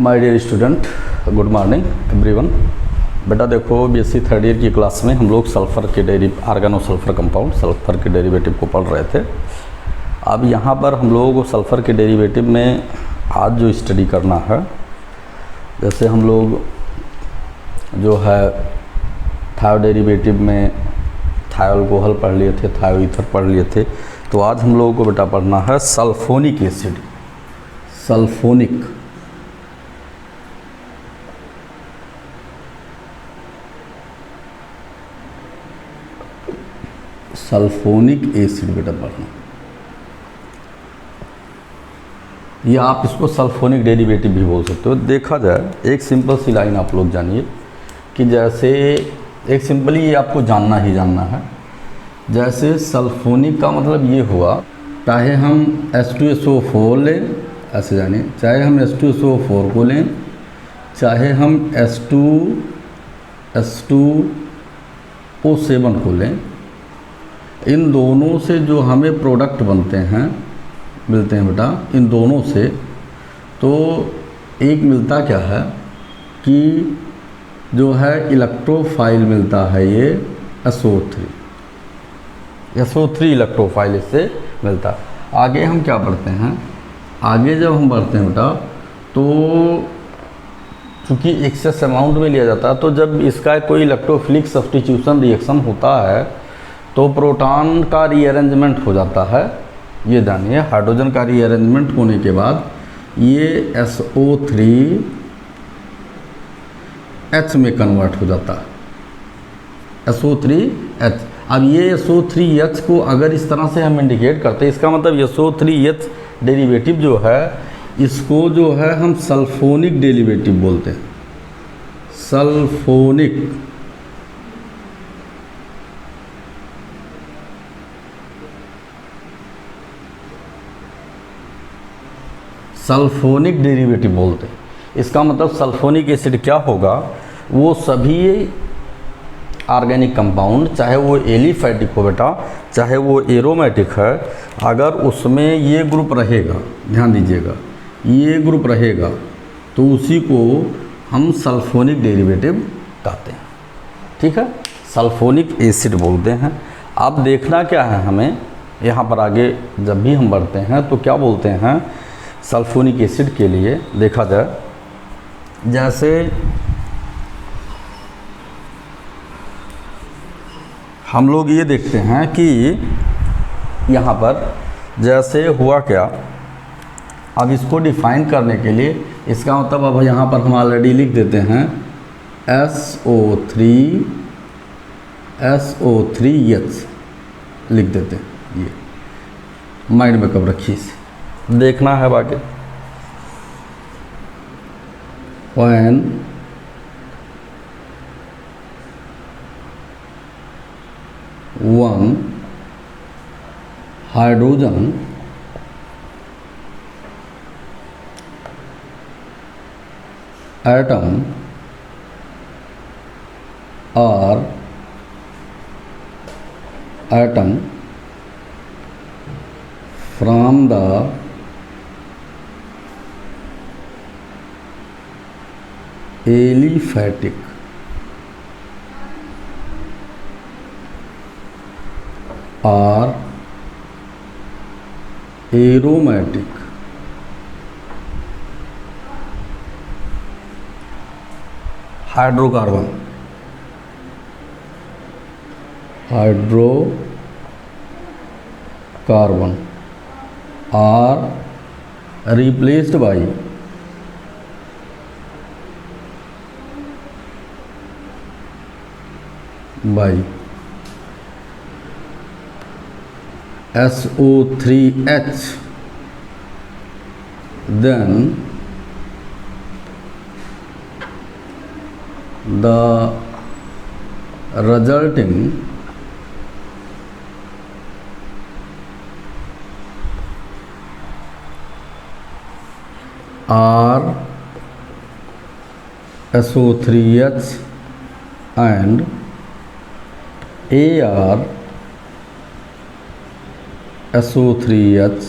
My dear student, good morning everyone. बेटा देखो, BSc third year की क्लास में हम लोग सल्फ़र के आर्गेनो सल्फ़र कंपाउंड सल्फ़र के डेरिवेटिव को पढ़ रहे थे। अब यहाँ पर हम लोगों को सल्फ़र के डेरिवेटिव में आज जो स्टडी करना है, जैसे हम लोग जो है थायो डेरिवेटिव में थायो अल्कोहल पढ़ लिए थे, थायो ईथर पढ़ लिए थे, तो आज हम लोगों को बेटा पढ़ना है सल्फोनिक एसिड। सल्फोनिक एसिड बेटा पढ़ना, या आप इसको सल्फोनिक डेरिवेटिव भी बोल सकते हो। देखा जाए, एक सिंपल सी लाइन आप लोग जानिए कि जैसे एक सिंपली ये आपको जानना ही जानना है। जैसे सल्फोनिक का मतलब ये हुआ, चाहे हम H2SO4 लें, ऐसे जानिए, चाहे हम H2SO4 को लें, चाहे हम H2O7 को लें, इन दोनों से जो हमें प्रोडक्ट बनते हैं मिलते हैं बेटा, इन दोनों से तो एक मिलता क्या है कि जो है इलेक्ट्रोफाइल मिलता है, ये SO3 इलेक्ट्रोफाइल इससे मिलता है। आगे हम क्या पढ़ते हैं, आगे जब हम बढ़ते हैं बेटा, तो चूँकि एक्सेस अमाउंट में लिया जाता है, तो जब इसका कोई इलेक्ट्रोफिलिक सब्स्टिट्यूशन रिएक्शन होता है तो प्रोटॉन का रीअरेंजमेंट हो जाता है। ये जानिए, हाइड्रोजन का रीअरेंजमेंट होने के बाद ये SO3H में कन्वर्ट हो जाता है, SO3H। अब ये SO3H को अगर इस तरह से हम इंडिकेट करते हैं, इसका मतलब SO3H डेरिवेटिव जो है, इसको जो है हम सल्फोनिक डेरिवेटिव बोलते हैं, सल्फोनिक। सल्फोनिक डेरिवेटिव बोलते हैं। इसका मतलब सल्फोनिक एसिड क्या होगा, वो सभी ऑर्गेनिक कंपाउंड, चाहे वो एलिफैटिक हो बेटा, चाहे वो एरोमेटिक है, अगर उसमें ये ग्रुप रहेगा, ध्यान दीजिएगा, ये ग्रुप रहेगा, तो उसी को हम सल्फोनिक डेरिवेटिव कहते हैं। ठीक है, सल्फोनिक एसिड बोलते हैं। अब देखना क्या है हमें यहाँ पर, आगे जब भी हम बढ़ते हैं तो क्या बोलते हैं सल्फोनिक एसिड के लिए। देखा जाए, जैसे हम लोग ये देखते हैं कि यहाँ पर जैसे हुआ क्या, अब इसको डिफाइन करने के लिए, इसका मतलब अब यहाँ पर हम ऑलरेडी लिख देते हैं SO3H लिख देते हैं। ये माइंड में कब रखिए, इसे देखना है बाकी। When one hydrogen atom or atom from the aliphatic और aromatic hydrocarbon are replaced by SO3H, then the resulting are SO3H and AR SO3H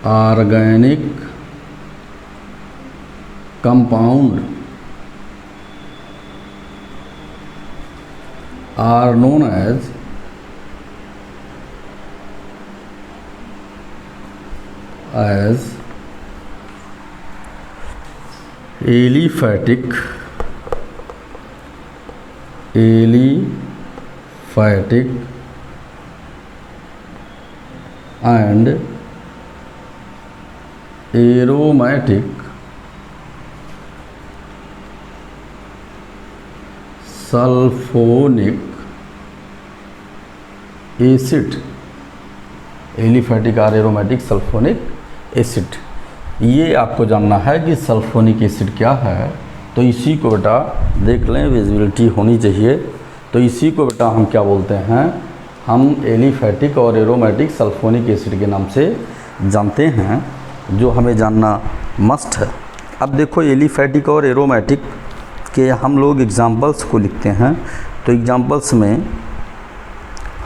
organic compound are known as aliphatic and aromatic sulphonic acid. Aliphatic और aromatic sulphonic acid, ये आपको जानना है कि sulphonic acid क्या है। तो इसी को बेटा देख लें, विजिबिलिटी होनी चाहिए। तो इसी को बेटा हम क्या बोलते हैं, हम एलिफैटिक और एरोमेटिक सल्फोनिक एसिड के नाम से जानते हैं, जो हमें जानना मस्ट है। अब देखो एलिफैटिक और एरोमेटिक के हम लोग एग्जाम्पल्स को लिखते हैं, तो एग्जाम्पल्स में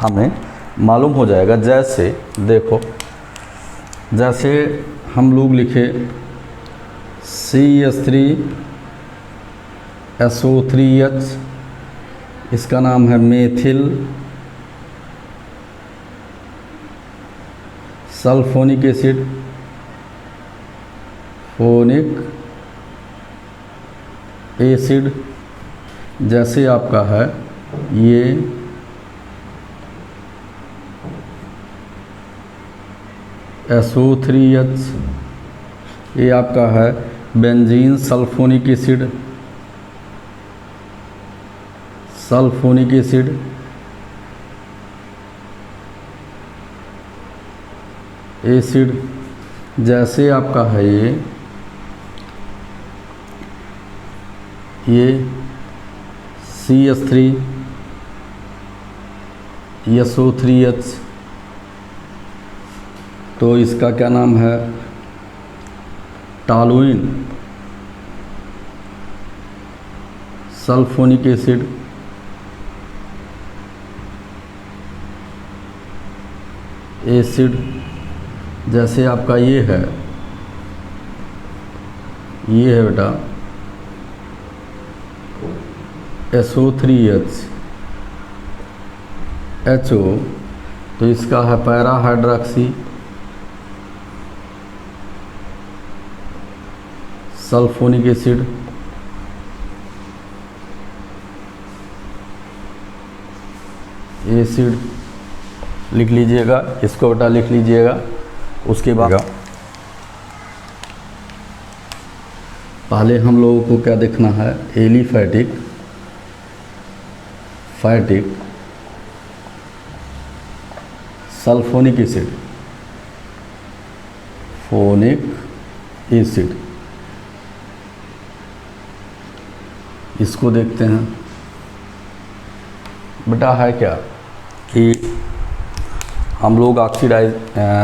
हमें मालूम हो जाएगा। जैसे देखो, जैसे हम लोग लिखे CH3SO3H, इसका नाम है methyl sulphonic acid, phonic acid. जैसे आपका है ये SO3H, ये आपका है बेंजीन सल्फोनिक एसिड, एसिड। जैसे आपका है ये CH3SO3H, तो इसका क्या नाम है, टॉलुइन सल्फोनिक एसिड। जैसे आपका ये है बेटा SO3HO, तो इसका है पैरा हाइड्रॉक्सी सल्फोनिक एसिड। लिख लीजिएगा, इसको बेटा लिख लीजिएगा। उसके बाद पहले हम लोगों को क्या देखना है, aliphatic sulphonic acid, phonic acid, इसको देखते हैं। बेटा है क्या कि हम लोग ऑक्सीडाइज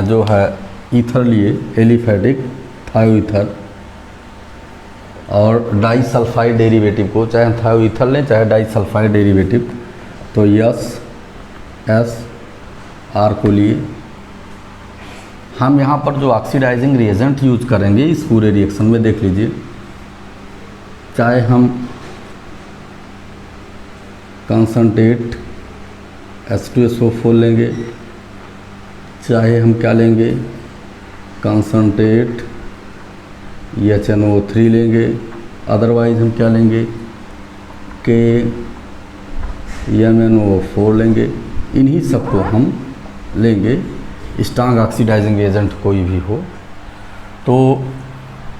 जो है ईथर लिए, एलिफैटिक थायोईथर, और डाइसल्फाइड डेरिवेटिव को चाहे थायोईथर लें चाहे डाइसल्फाइड डेरिवेटिव, तो SR को लिए हम यहाँ पर जो ऑक्सीडाइजिंग रिएजेंट यूज करेंगे इस पूरे रिएक्शन में, देख लीजिए, चाहे हम कंसंट्रेट H2SO4 लेंगे, चाहे हम क्या लेंगे, कंसंट्रेट HNO3 लेंगे, अदरवाइज हम क्या लेंगे, KMnO4 लेंगे। इन्हीं सबको हम लेंगे, स्ट्रांग ऑक्सीडाइजिंग एजेंट कोई भी हो। तो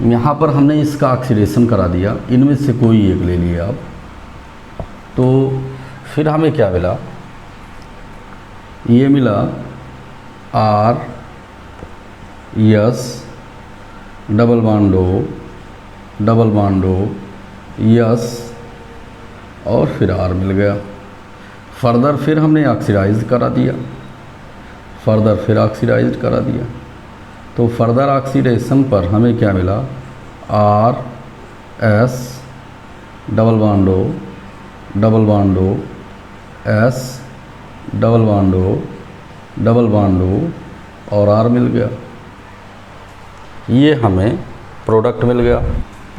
यहाँ पर हमने इसका ऑक्सीडेशन करा दिया, इनमें से कोई एक ले लिया आप। तो फिर हमें क्या मिला, ये मिला RS डबल बॉन्डो यस, और फिर R मिल गया। फर्दर फिर हमने ऑक्सीडाइज करा दिया, तो फर्दर ऑक्सीडेशन पर हमें क्या मिला, RS डबल बॉन्डो S डबल बॉन्डो और R मिल गया। ये हमें प्रोडक्ट मिल गया।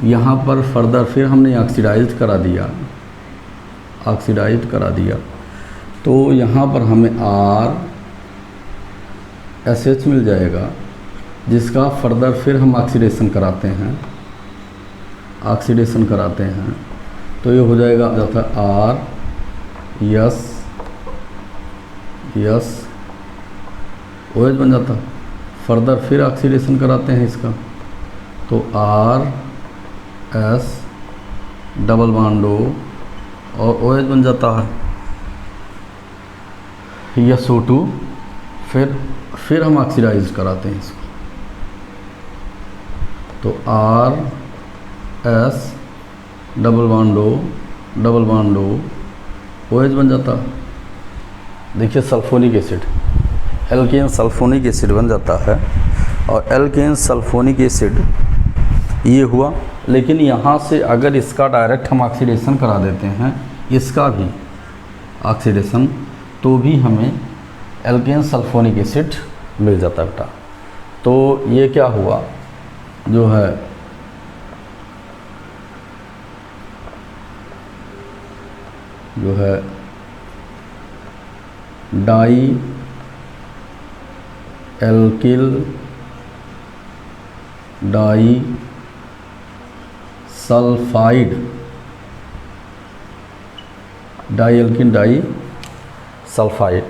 यहाँ पर फर्दर फिर हमने ऑक्सीडाइज करा दिया, तो यहाँ पर हमें RSH मिल जाएगा, जिसका फर्दर फिर हम ऑक्सीडेशन कराते हैं, तो ये हो जाएगा जाता OH बन जाता। फर्दर फिर ऑक्सीडेशन कराते हैं इसका, तो RS डबल बॉन्ड O और OH बन जाता है SO2। फिर हम ऑक्सीडाइज कराते हैं इसको, तो RS double bond O OH बन जाता। देखिए sulphonic acid, alkane sulphonic acid बन जाता है, और एल्केन सल्फोनिक एसिड ये हुआ। लेकिन यहाँ से अगर इसका डायरेक्ट हम ऑक्सीडेशन करा देते हैं, इसका भी ऑक्सीडेशन, तो भी हमें एल्केन सल्फोनिक एसिड मिल जाता है बेटा। तो ये क्या हुआ, जो है dialkyl disulphide, dialkyl disulphide,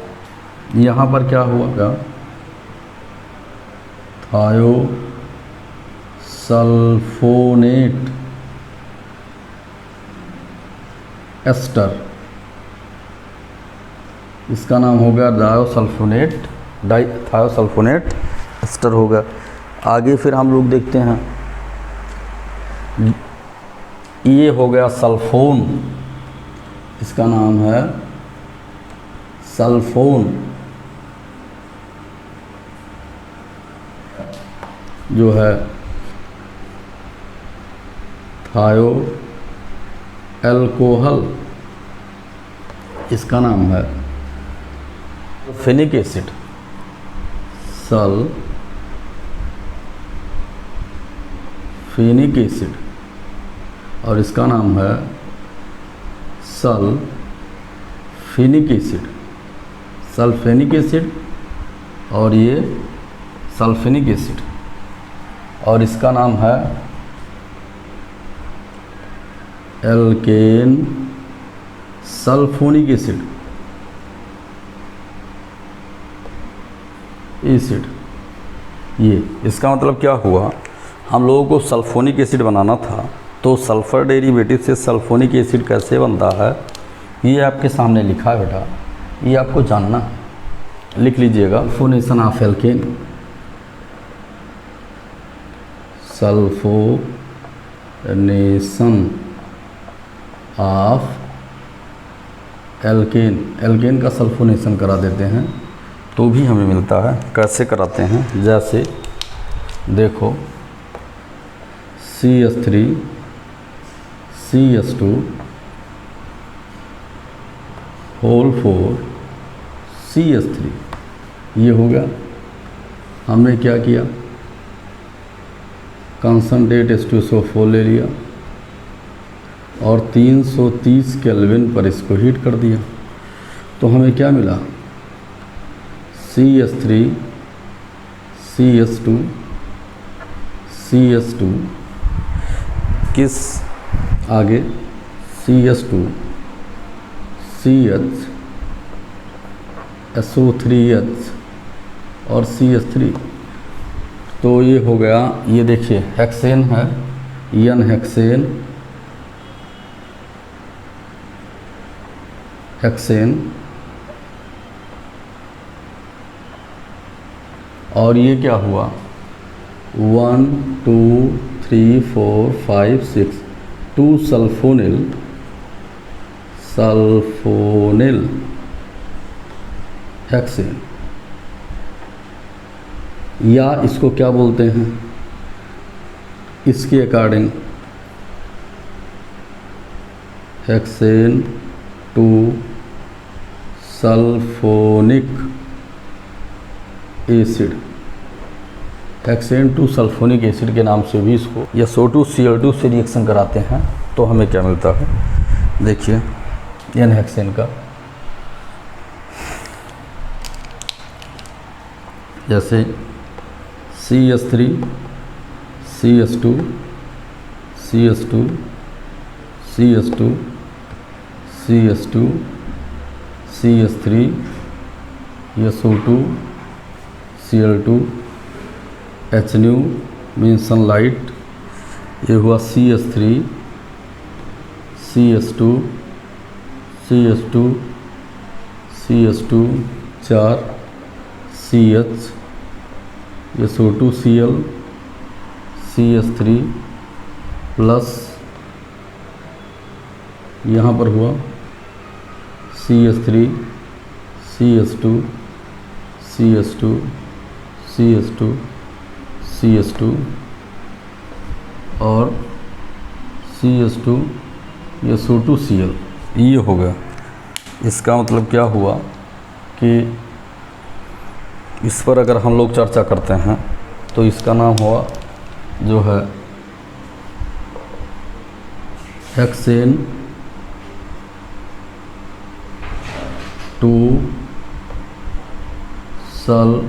यहाँ पर क्या हुआ, थायोसल्फोनेट एस्टर, इसका नाम हो गया थायोसल्फोनेट एस्टर हो गया। आगे फिर हम लोग देखते हैं, ये हो गया सल्फोन, इसका नाम है सल्फोन, जो है थायो एल्कोहल, इसका नाम है फेनिक एसिड, सल्फेनिक एसिड, और इसका नाम है सल्फेनिक एसिड, और ये सल्फेनिक एसिड, और इसका नाम है एल्केन सल्फोनिक एसिड। ये इसका मतलब क्या हुआ, हम लोगों को सल्फोनिक एसिड बनाना था, तो सल्फ़र डेरिवेटिव से सल्फोनिक एसिड कैसे बनता है, ये आपके सामने लिखा है बेटा, ये आपको जानना है, लिख लीजिएगा। Sulphonation of alkene, sulphonation of alkene का सल्फोनेशन करा देते हैं, तो भी हमें मिलता है। कैसे कराते हैं, जैसे देखो CH3 CH2 होल 4 CH3, ये हो गया। हमने क्या किया, कंसंट्रेट H2SO4 ले लिया और 330 केल्विन पर इसको हीट कर दिया, तो हमें क्या मिला, CH3 CH2 किस आगे CH2 CH SO3H और CH3, तो ये हो गया। ये देखिए हेक्सेन है, N हेक्सेन, और ये क्या हुआ 1 2 3 4 5 6 2 सल्फोनिल हेक्सेन, या इसको क्या बोलते हैं, इसके according hexane 2 sulphonic acid, hexane two sulphonic acid के नाम से भी इसको SO2Cl2 से रिएक्शन कराते हैं तो हमें क्या मिलता है, देखिए एन हेक्सेन का, जैसे CH3 CH2 CH2 CH2 CH2 CH3 SO2 Cl2 HNu means sunlight, ये हुआ CH3 CH2 CH2 CH2 4 CH SO2Cl CH3 plus यहाँ पर हुआ CH3 CH2 CH2 CH2 CH2 और CH2 SO2Cl, ये हो गया। इसका मतलब क्या हुआ कि इस पर अगर हम लोग चर्चा करते हैं तो इसका नाम हुआ जो है हेक्सेन टू सल्फ्यूरिल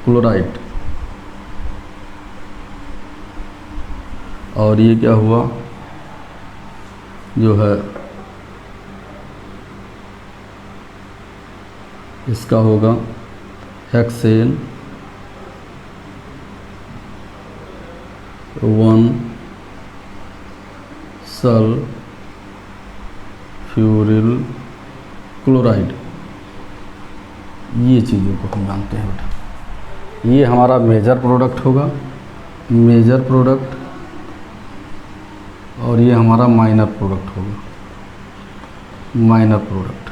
क्लोराइड, और ये क्या हुआ जो है इसका होगा हेक्सेन 1 सल्फ्यूरिल क्लोराइड। ये चीज़ों को हम जानते हैं बेटा, ये हमारा मेजर प्रोडक्ट होगा, मेजर प्रोडक्ट, और ये हमारा माइनर प्रोडक्ट होगा, माइनर प्रोडक्ट।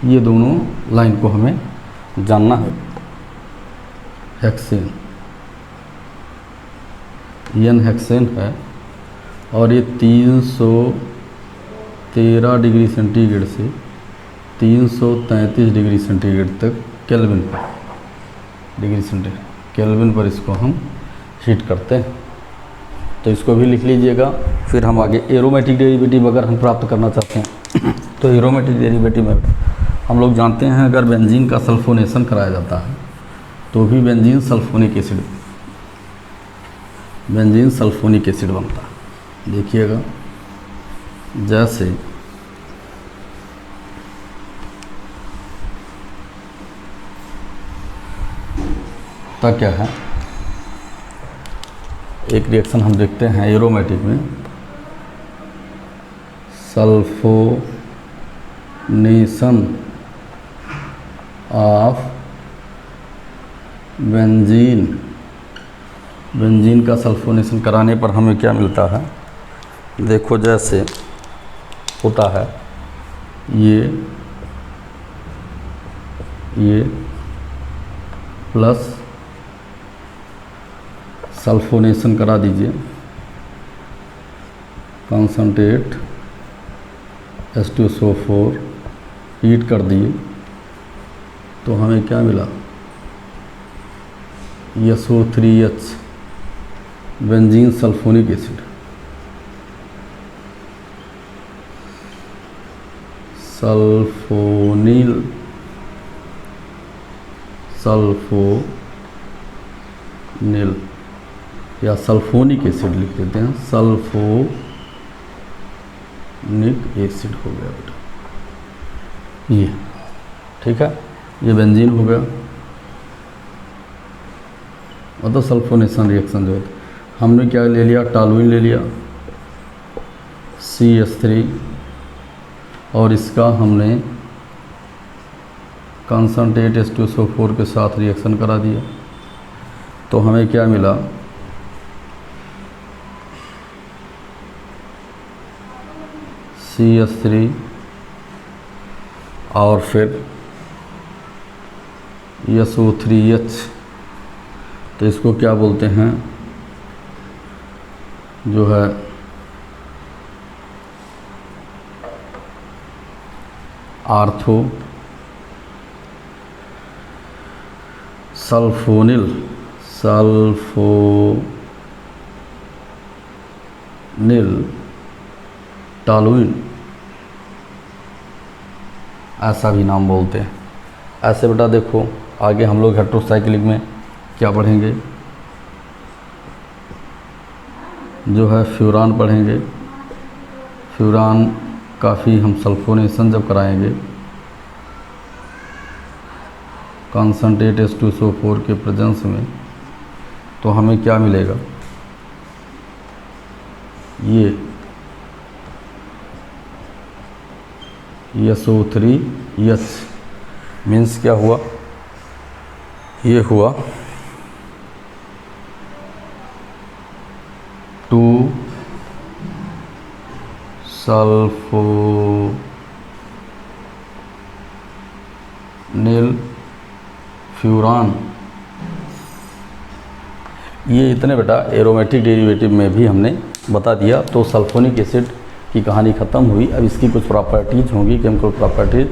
ये दोनों लाइन को हमें जानना है। हेक्सेन, एन हेक्सेन है और ये 313 डिग्री सेंटीग्रेड से 333 डिग्री सेंटीग्रेड तक केल्विन पर, डिग्री सेंटीग्रेड केल्विन पर इसको हम हीट करते हैं। तो इसको भी लिख लीजिएगा। फिर हम आगे एरोमेटिक डेरिवेटिव अगर हम प्राप्त करना चाहते हैं तो एरोमेटिक डेरिवेटिव में हम लोग जानते हैं अगर बेंजीन का सल्फोनेशन कराया जाता है तो भी बेंजीन सल्फोनिक एसिड बनता है। देखिएगा जैसे तक क्या है, एक रिएक्शन हम देखते हैं एरोमेटिक में, सल्फोनेशन ऑफ बेंजीन, बेंजीन का सल्फोनेशन कराने पर हमें क्या मिलता है, देखो जैसे होता है ये प्लस सल्फोनेशन करा दीजिए, कॉन्सनट्रेट H2SO4 हीट कर दिए तो हमें क्या मिला, SO3H benzene sulphonic acid, sulphonyl या सल्फोनिक एसिड लिख देते हैं, सल्फोनिक एसिड हो गया बेटा, ये ठीक है। ये बेंजीन हो गया, मतलब सल्फोनेशन रिएक्शन जो है हमने क्या ले लिया, टॉलुइन ले लिया CH3 और इसका हमने कॉन्सनट्रेट H2SO4 के साथ रिएक्शन करा दिया तो हमें क्या मिला, CH3 और फिर SO3H, तो इसको क्या बोलते हैं जो है आर्थो सल्फोनिल टॉलुइन, ऐसा भी नाम बोलते हैं। ऐसे बेटा देखो आगे हम लोग हेट्रोसाइक्लिक में क्या पढ़ेंगे, जो है फ्यूरान पढ़ेंगे। फ्यूरान काफ़ी हम सल्फोनेशन जब कराएंगे कॉन्सनट्रेट H2SO4 के प्रेजेंस में, तो हमें क्या मिलेगा, ये SO3H मीन्स क्या हुआ, ये हुआ 2 सल्फोनिल फ्यूरान। ये इतने बेटा एरोमेटिक डेरिवेटिव में भी हमने बता दिया। तो सल्फोनिक एसिड की कहानी ख़त्म हुई। अब इसकी कुछ प्रॉपर्टीज़ होंगी, केमिकल प्रॉपर्टीज़,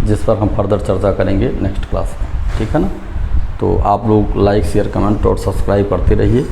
जिस पर हम फर्दर चर्चा करेंगे नेक्स्ट क्लास में, ठीक है ना। तो आप लोग लाइक शेयर कमेंट और सब्सक्राइब करते रहिए।